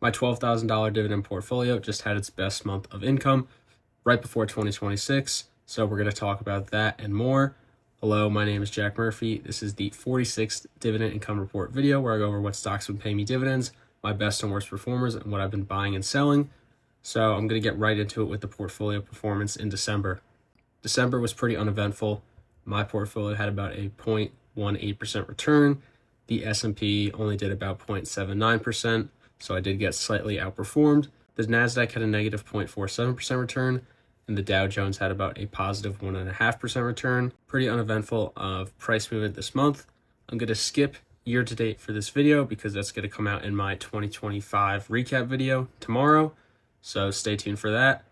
My $12,000 dividend portfolio just had its best month of income right before 2026, so we're going to talk about that and more. Hello, my name is Jack Murphy. This is the 46th Dividend Income Report video where I go over what stocks would pay me dividends, my best and worst performers, and what I've been buying and selling. So I'm going to get right into it with the portfolio performance in December. December was pretty uneventful. My portfolio had about a 0.18% return. The S&P only did about 0.79%, so I did get slightly outperformed. The Nasdaq had a negative 0.47% return, and the Dow Jones had about a positive 1.5% return. Pretty uneventful of price movement this month. I'm going to skip year to date for this video because that's going to come out in my 2025 recap video tomorrow, so stay tuned for that.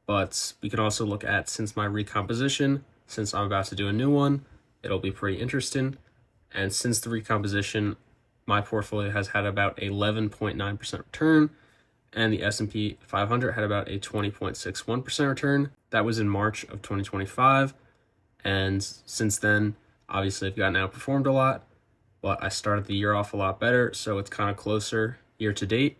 But we can also look at since my recomposition, since I'm about to do a new one, it'll be pretty interesting. And since the recomposition, my portfolio has had about 11.9% return, and the S&P 500 had about a 20.61% return. That was in March of 2025. And since then, obviously, I've gotten outperformed a lot, but I started the year off a lot better, so it's kind of closer year to date.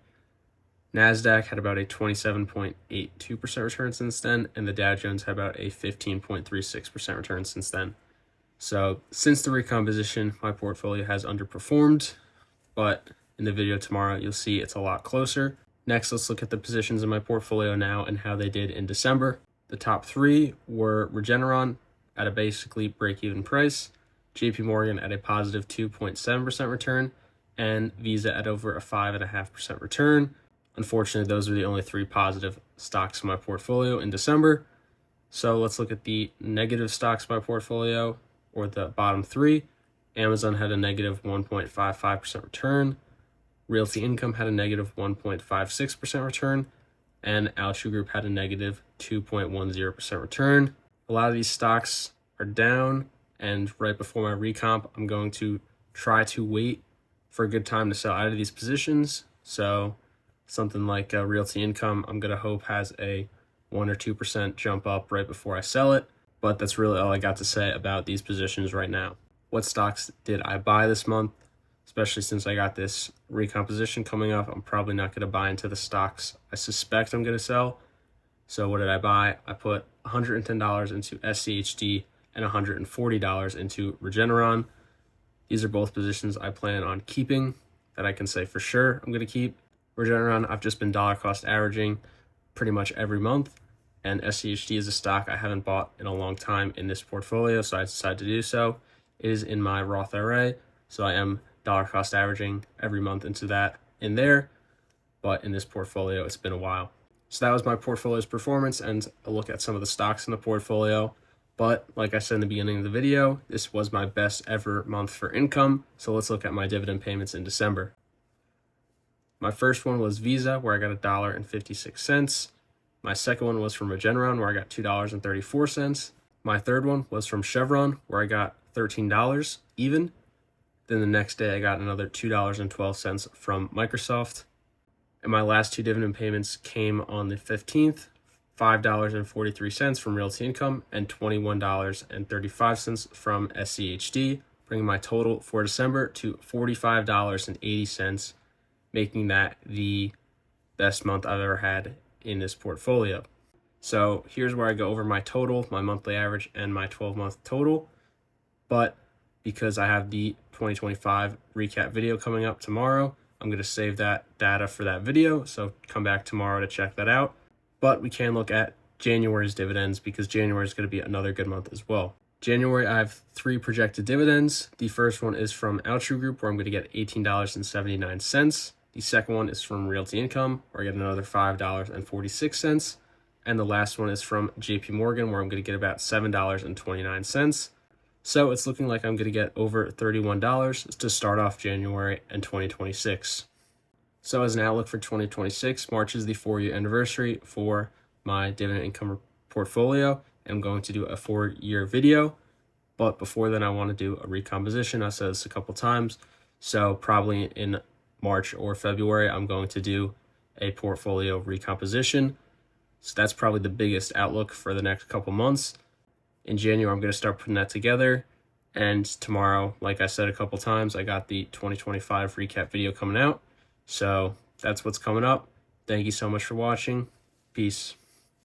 Nasdaq had about a 27.82% return since then, and the Dow Jones had about a 15.36% return since then. So since the recomposition, my portfolio has underperformed, but in the video tomorrow, you'll see it's a lot closer. Next, let's look at the positions in my portfolio now and how they did in December. The top three were Regeneron at a basically break-even price, JP Morgan at a positive 2.7% return, and Visa at over a 5.5% return. Unfortunately, those were the only three positive stocks in my portfolio in December. So let's look at the negative stocks in my portfolio, or the bottom three. Amazon had a negative 1.55% return. Realty Income had a negative 1.56% return. And Altria Group had a negative 2.10% return. A lot of these stocks are down, and right before my recomp, I'm going to try to wait for a good time to sell out of these positions. So something like Realty Income, I'm going to hope has a 1 or 2% jump up right before I sell it. But that's really all I got to say about these positions right now. What stocks did I buy this month? Especially since I got this recomposition coming up, I'm probably not going to buy into the stocks I suspect I'm going to sell. So what did I buy? I put $110 into SCHD and $140 into Regeneron. These are both positions I plan on keeping that I can say for sure I'm going to keep. Regeneron, I've just been dollar cost averaging pretty much every month, and SCHD is a stock I haven't bought in a long time in this portfolio, so I decided to do so. It is in my Roth IRA, so I am dollar cost averaging every month into that in there, but in this portfolio, it's been a while. So that was my portfolio's performance and a look at some of the stocks in the portfolio. But like I said in the beginning of the video, this was my best ever month for income. So let's look at my dividend payments in December. My first one was Visa, where I got $1.56. My second one was from Regeneron, where I got $2.34. My third one was from Chevron, where I got $13 even. Then the next day I got another $2.12 from Microsoft. And my last two dividend payments came on the 15th, $5.43 from Realty Income and $21.35 from SCHD, bringing my total for December to $45.80, making that the best month I've ever had in this portfolio. So here's where I go over my total, my monthly average, and my 12-month total. But because I have the 2025 recap video coming up tomorrow, I'm going to save that data for that video, so come back tomorrow to check that out. But we can look at January's dividends because January is going to be another good month as well. January, I have three projected dividends. The first one is from Altria Group, where I'm going to get $18.79. The second one is from Realty Income, where I get another $5.46. And the last one is from JP Morgan, where I'm going to get about $7.29. So it's looking like I'm going to get over $31 to start off January and 2026. So as an outlook for 2026, March is the 4-year anniversary for my dividend income portfolio. I'm going to do a 4-year video, but before then I want to do a recomposition. I said this a couple times. So probably in March or February, I'm going to do a portfolio recomposition. So that's probably the biggest outlook for the next couple months. In January, I'm going to start putting that together. And tomorrow, like I said a couple times, I got the 2025 recap video coming out. So that's what's coming up. Thank you so much for watching. Peace.